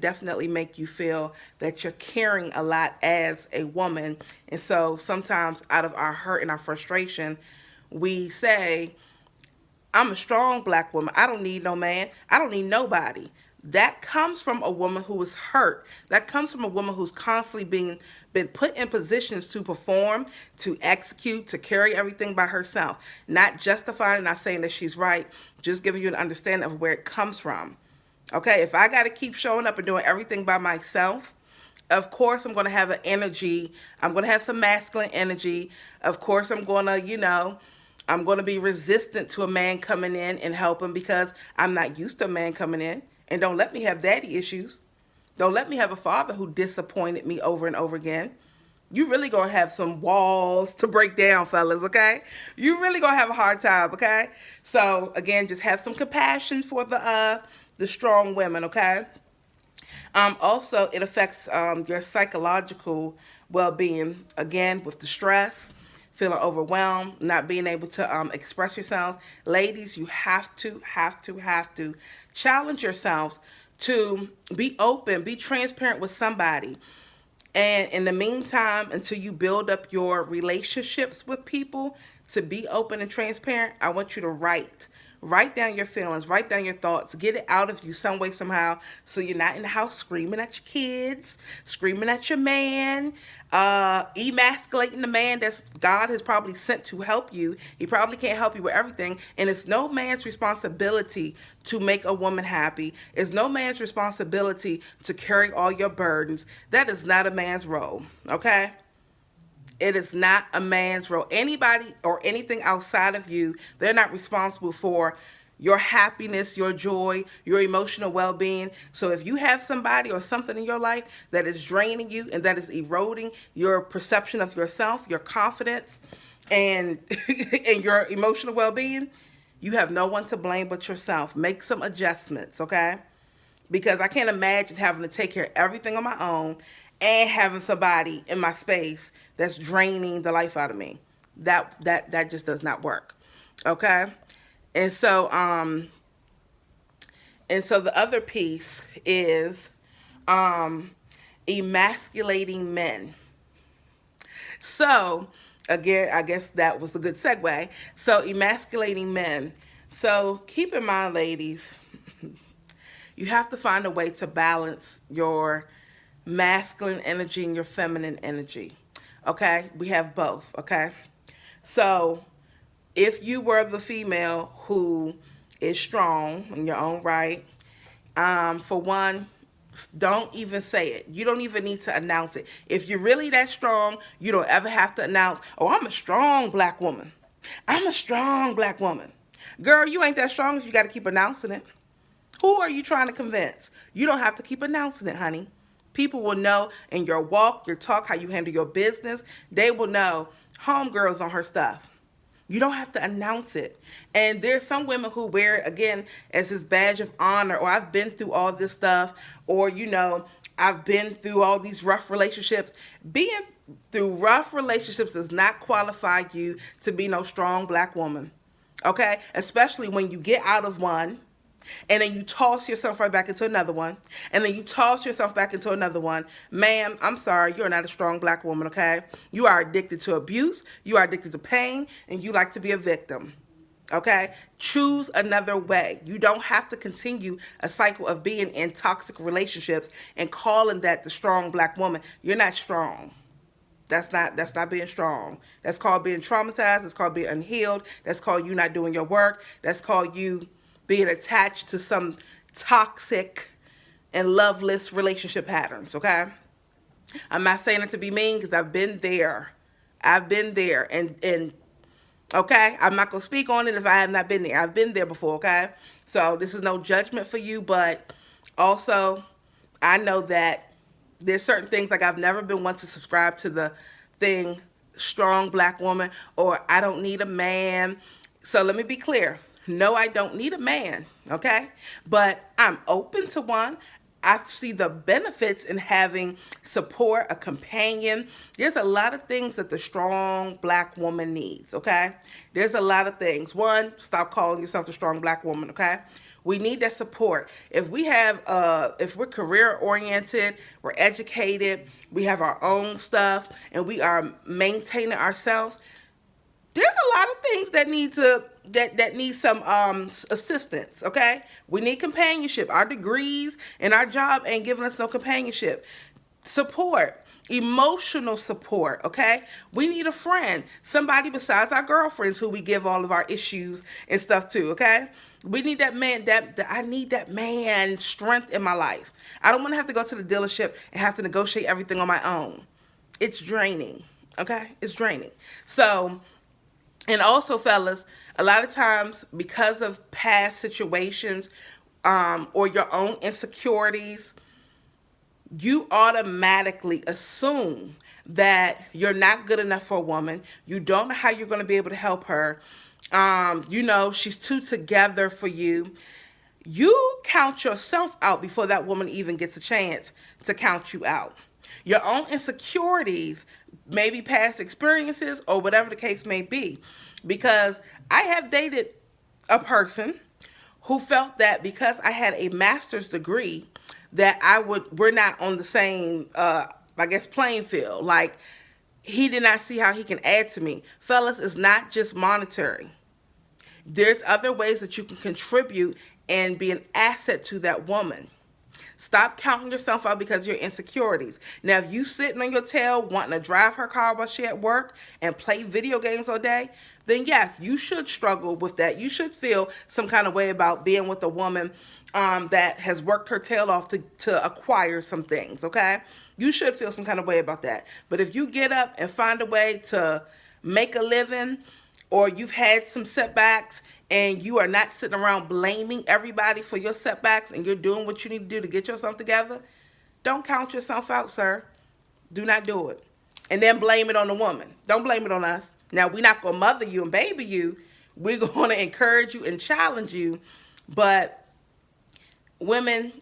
definitely make you feel that you're carrying a lot as a woman. And so sometimes out of our hurt and our frustration, we say, I'm a strong black woman. I don't need no man. I don't need nobody. That comes from a woman who is hurt. That comes from a woman who's constantly been put in positions to perform, to execute, to carry everything by herself. Not justifying, not saying that she's right, just giving you an understanding of where it comes from. Okay, if I got to keep showing up and doing everything by myself, of course I'm going to have an energy. I'm going to have some masculine energy. Of course I'm going to, I'm going to be resistant to a man coming in and helping because I'm not used to a man coming in. And don't let me have daddy issues. Don't let me have a father who disappointed me over and over again. You really gonna have some walls to break down, fellas, okay? You really gonna have a hard time, okay? So again, just have some compassion for the strong women, okay? Also, it affects your psychological well-being. Again, with the stress, feeling overwhelmed, not being able to express yourselves. Ladies, you have to challenge yourselves to be open, be transparent with somebody. And in the meantime, until you build up your relationships with people, to be open and transparent, I want you to write. Write down your feelings, write down your thoughts, get it out of you some way, somehow, so you're not in the house screaming at your kids, screaming at your man, emasculating the man that God has probably sent to help you. He probably can't help you with everything, and it's no man's responsibility to make a woman happy. It's no man's responsibility to carry all your burdens. That is not a man's role, okay? It is not a man's role. Anybody or anything outside of you, they're not responsible for your happiness, your joy, your emotional well-being. So if you have somebody or something in your life that is draining you and that is eroding your perception of yourself, your confidence, and and your emotional well-being, you have no one to blame but yourself. Make some adjustments, okay? Because I can't imagine having to take care of everything on my own and having somebody in my space that's draining the life out of me. That just does not work. Okay? And so the other piece is emasculating men. So again, I guess that was a good segue. So emasculating men. So keep in mind, ladies, you have to find a way to balance your masculine energy and your feminine energy. Okay? We have both, okay? So, if you were the female who is strong in your own right, for one, don't even say it. You don't even need to announce it. If you're really that strong, you don't ever have to announce, oh, I'm a strong black woman. I'm a strong black woman. Girl, you ain't that strong if you got to keep announcing it. Who are you trying to convince? You don't have to keep announcing it, honey. People will know in your walk, your talk, how you handle your business. They will know homegirl's on her stuff. You don't have to announce it. And there's some women who wear it, again, as this badge of honor, or I've been through all this stuff, or, I've been through all these rough relationships. Being through rough relationships does not qualify you to be no strong black woman. Okay? Especially when you get out of one, and then you toss yourself right back into another one, and then you toss yourself back into another one. Ma'am, I'm sorry, you're not a strong black woman, okay? You are addicted to abuse, you are addicted to pain, and you like to be a victim, okay? Choose another way. You don't have to continue a cycle of being in toxic relationships and calling that the strong black woman. You're not strong. That's not being strong. That's called being traumatized. That's called being unhealed. That's called you not doing your work. That's called you being attached to some toxic and loveless relationship patterns, okay? I'm not saying it to be mean because I've been there. And okay, I'm not going to speak on it if I have not been there. I've been there before, okay? So this is no judgment for you, but also I know that there's certain things, like I've never been one to subscribe to the thing, strong black woman, or I don't need a man. So let me be clear. No, I don't need a man, okay? But I'm open to one. I see the benefits in having support, a companion. There's a lot of things that the strong black woman needs, okay? There's a lot of things. One, stop calling yourself the strong black woman, okay? We need that support. If we're career oriented, we're educated, we have our own stuff, and we are maintaining ourselves, there's a lot of things that need some assistance. Okay, we need companionship. Our degrees and our job ain't giving us no companionship. Support, emotional support. Okay, we need a friend, somebody besides our girlfriends who we give all of our issues and stuff to. Okay, we need that man. I need that man strength in my life. I don't want to have to go to the dealership and have to negotiate everything on my own. It's draining. Okay, it's draining. So, and also, fellas, a lot of times because of past situations, or your own insecurities, you automatically assume that you're not good enough for a woman. You don't know how you're going to be able to help her. She's too together for you. You count yourself out before that woman even gets a chance to count you out. Your own insecurities, maybe past experiences or whatever the case may be. Because I have dated a person who felt that because I had a master's degree that we're not on the same playing field. Like, he did not see how he can add to me. Fellas, it's not just monetary. There's other ways that you can contribute and be an asset to that woman. Stop counting yourself out because of your insecurities. Now, if you sitting on your tail wanting to drive her car while she at work and play video games all day, then yes, you should struggle with that. You should feel some kind of way about being with a woman that has worked her tail off to acquire some things, okay? You should feel some kind of way about that. But if you get up and find a way to make a living, or you've had some setbacks and you are not sitting around blaming everybody for your setbacks and you're doing what you need to do to get yourself together, don't count yourself out, sir. Do not do it. And then blame it on the woman. Don't blame it on us. Now, we're not going to mother you and baby you. We're going to encourage you and challenge you. But women,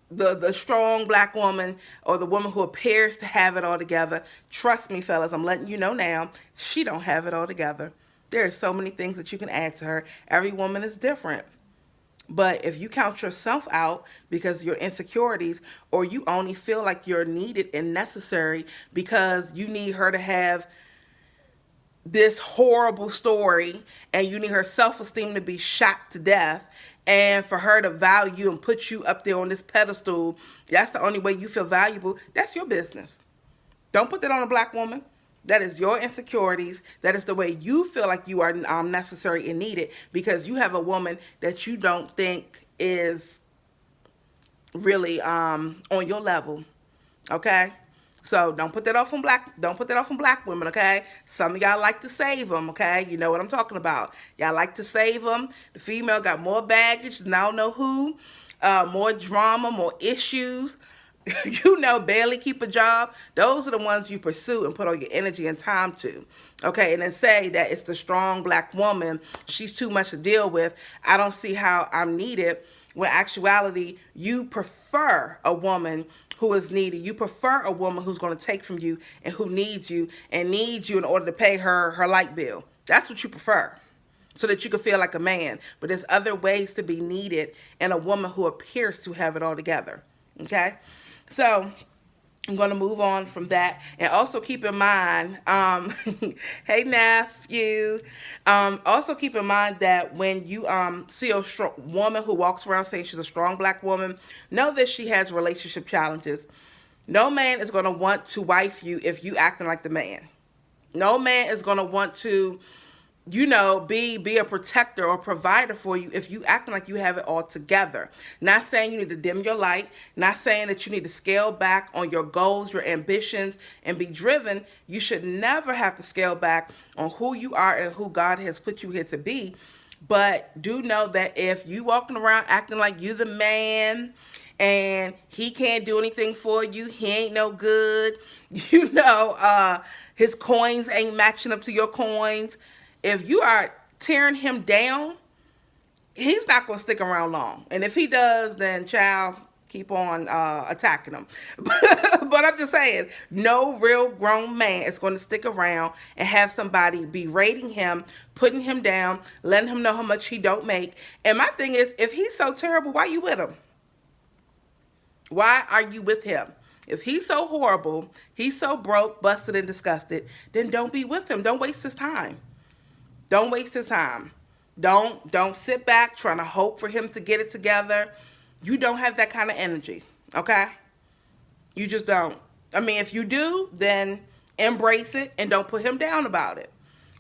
the strong black woman or the woman who appears to have it all together, trust me, fellas, I'm letting you know now, she don't have it all together. There are so many things that you can add to her. Every woman is different. But if you count yourself out because of your insecurities, or you only feel like you're needed and necessary because you need her to have this horrible story and you need her self-esteem to be shot to death and for her to value and put you up there on this pedestal, that's the only way you feel valuable, that's your business. Don't put that on a black woman. That is your insecurities. That is the way you feel like you are necessary and needed because you have a woman that you don't think is really on your level. Okay? So don't put that off on black women, okay? Some of y'all like to save them, okay? You know what I'm talking about. Y'all like to save them. The female got more baggage than I don't know who, more drama, more issues. Barely keep a job. Those are the ones you pursue and put all your energy and time to. Okay, and then say that it's the strong black woman, she's too much to deal with, I don't see how I'm needed, when actuality, you prefer a woman who is needy. You prefer a woman who's going to take from you and who needs you in order to pay her light bill. That's what you prefer, so that you can feel like a man. But there's other ways to be needed in a woman who appears to have it all together. Okay? So I'm going to move on from that. And also keep in mind, hey, nephew, also keep in mind that when you see a strong woman who walks around saying she's a strong black woman, know that she has relationship challenges. No man is going to want to wife you if you acting like the man. No man is going to want to be a protector or provider for you if you acting like you have it all together. Not saying you need to dim your light, not saying that you need to scale back on your goals, your ambitions, and be driven. You should never have to scale back on who you are and who God has put you here to be. But do know that if you walking around acting like you the man and he can't do anything for you, he ain't no good, his coins ain't matching up to your coins, if you are tearing him down, he's not going to stick around long. And if he does, then child, keep on attacking them. But I'm just saying, no real grown man is going to stick around and have somebody berating him, putting him down, letting him know how much he don't make. And my thing is, if he's so terrible, why you with him? Why are you with him? If he's so horrible, he's so broke, busted, and disgusted, then don't be with him. Don't waste his time. Don't waste his time. Don't sit back trying to hope for him to get it together. You don't have that kind of energy, okay? You just don't. I mean, if you do, then embrace it and don't put him down about it.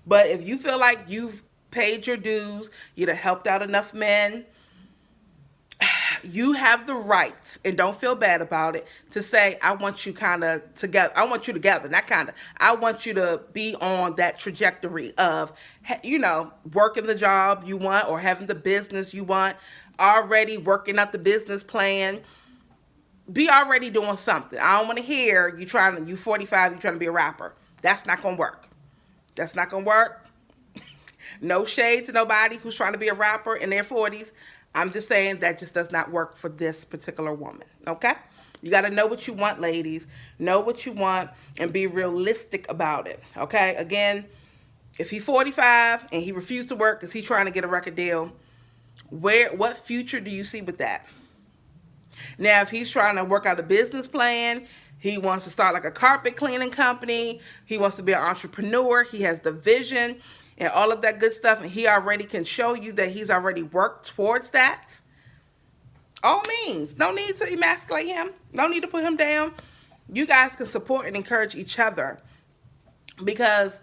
But if you feel like you've paid your dues, you've helped out enough men, you have the right, and don't feel bad about it, to say, I want you kind of together. I want you together, not kind of. I want you to be on that trajectory of, working the job you want or having the business you want, already working out the business plan. Be already doing something. I don't want to hear you 45, you trying to be a rapper. That's not going to work. That's not going to work. No shade to nobody who's trying to be a rapper in their 40s. I'm just saying that just does not work for this particular woman, okay? You got to know what you want, ladies. Know what you want and be realistic about it, okay? Again, if he's 45 and he refused to work because he's trying to get a record deal, what future do you see with that? Now, if he's trying to work out a business plan, he wants to start like a carpet cleaning company, he wants to be an entrepreneur, he has the vision and all of that good stuff, and he already can show you that he's already worked towards that, all means. No need to emasculate him. No need to put him down. You guys can support and encourage each other, because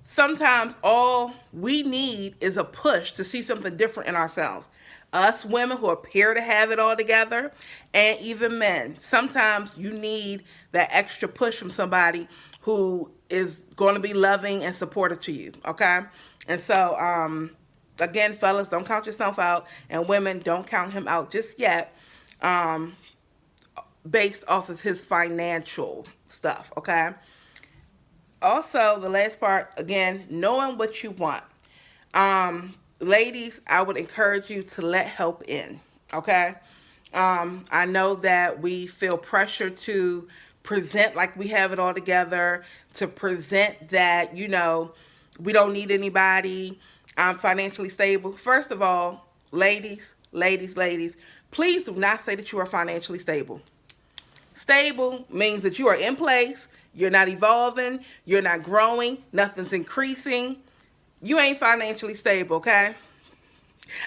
sometimes all we need is a push to see something different in ourselves. Us women who appear to have it all together, and even men, sometimes you need that extra push from somebody who is going to be loving and supportive to you, okay? And so, again, fellas, don't count yourself out, and women, don't count him out just yet, based off of his financial stuff, okay? Also, the last part, again, knowing what you want. Ladies, I would encourage you to let help in, okay? I know that we feel pressure to present like we have it all together, to present that, we don't need anybody, I'm financially stable. First of all, ladies, please do not say that you are financially stable. Stable means that you are in place, you're not evolving, you're not growing, nothing's increasing. You ain't financially stable, okay?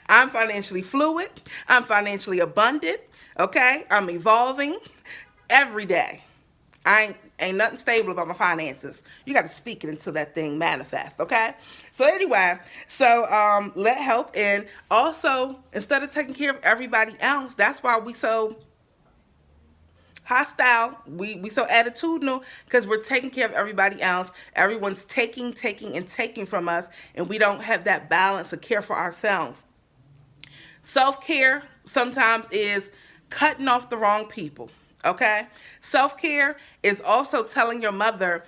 I'm financially fluid. I'm financially abundant, okay? I'm evolving every day. Ain't nothing stable about my finances. You got to speak it until that thing manifests, okay? So anyway, let help in. Also, instead of taking care of everybody else, that's why we so hostile, we so attitudinal, because we're taking care of everybody else. Everyone's taking from us, and we don't have that balance of care for ourselves. Self-care sometimes is cutting off the wrong people, okay? Self-care is also telling your mother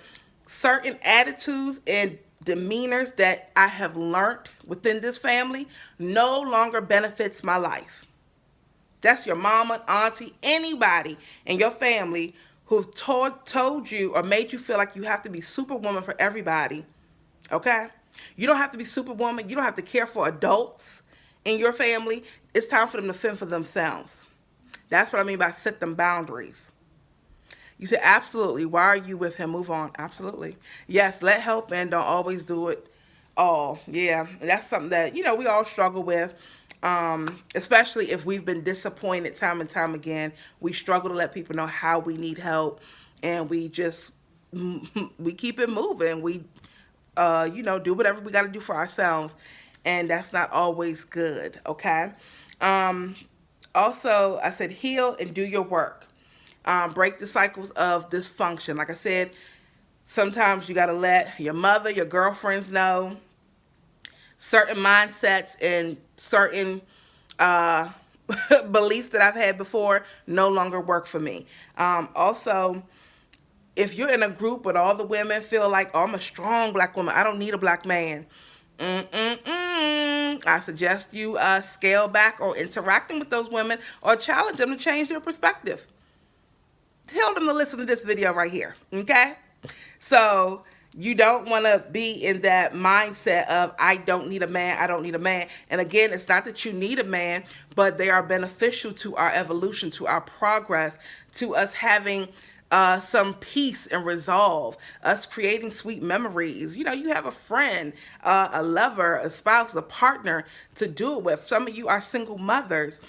certain attitudes and demeanors that I have learned within this family no longer benefits my life. That's your mama, auntie, anybody in your family who's told you or made you feel like you have to be superwoman for everybody, okay? You don't have to be superwoman. You don't have to care for adults in your family. It's time for them to fend for themselves. That's what I mean by set them boundaries. You say, absolutely. Why are you with him? Move on. Absolutely. Yes, let help in. Don't always do it all. Yeah, that's something that, we all struggle with. Especially if we've been disappointed time and time again. We struggle to let people know how we need help, and we keep it moving. We do whatever we got to do for ourselves, and that's not always good, okay? Also, I said heal and do your work. Break the cycles of dysfunction. Like I said, sometimes you got to let your mother, your girlfriends know certain mindsets and certain beliefs that I've had before no longer work for me. Also, if you're in a group with all the women feel like, oh, I'm a strong black woman, I don't need a black man, I suggest you scale back or interacting with those women or challenge them to change their perspective. Tell them to listen to this video right here, okay? So you don't want to be in that mindset of I don't need a man, I don't need a man. And again, it's not that you need a man, but they are beneficial to our evolution, to our progress, to us having some peace and resolve, us creating sweet memories. You know, you have a friend, a lover, a spouse, a partner to do it with. Some of you are single mothers,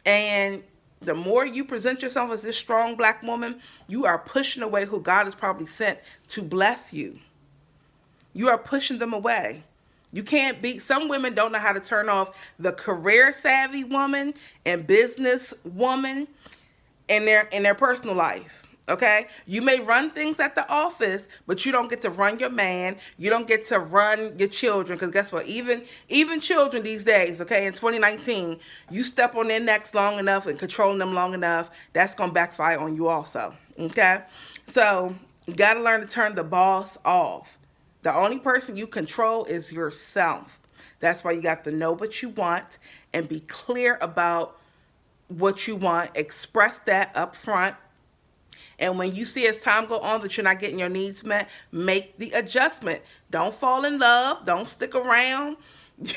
and the more you present yourself as this strong black woman, you are pushing away who God has probably sent to bless you. You are pushing them away. You can't be, some women don't know how to turn off the career savvy woman and business woman in their personal life. Okay, you may run things at the office, but you don't get to run your man. You don't get to run your children, because guess what? Even children these days, okay, in 2019, you step on their necks long enough and controlling them long enough, that's gonna backfire on you also. Okay, so you gotta learn to turn the boss off. The only person you control is yourself. That's why you got to know what you want and be clear about what you want. Express that up front. And when you see as time go on that you're not getting your needs met, make the adjustment. Don't fall in love. Don't stick around.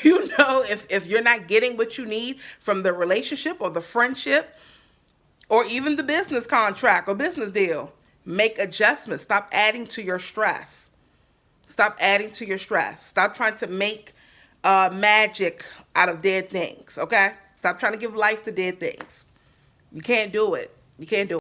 You know, if you're not getting what you need from the relationship or the friendship or even the business contract or business deal, make adjustments. Stop adding to your stress. Stop adding to your stress. Stop trying to make magic out of dead things, okay? Stop trying to give life to dead things. You can't do it. You can't do it.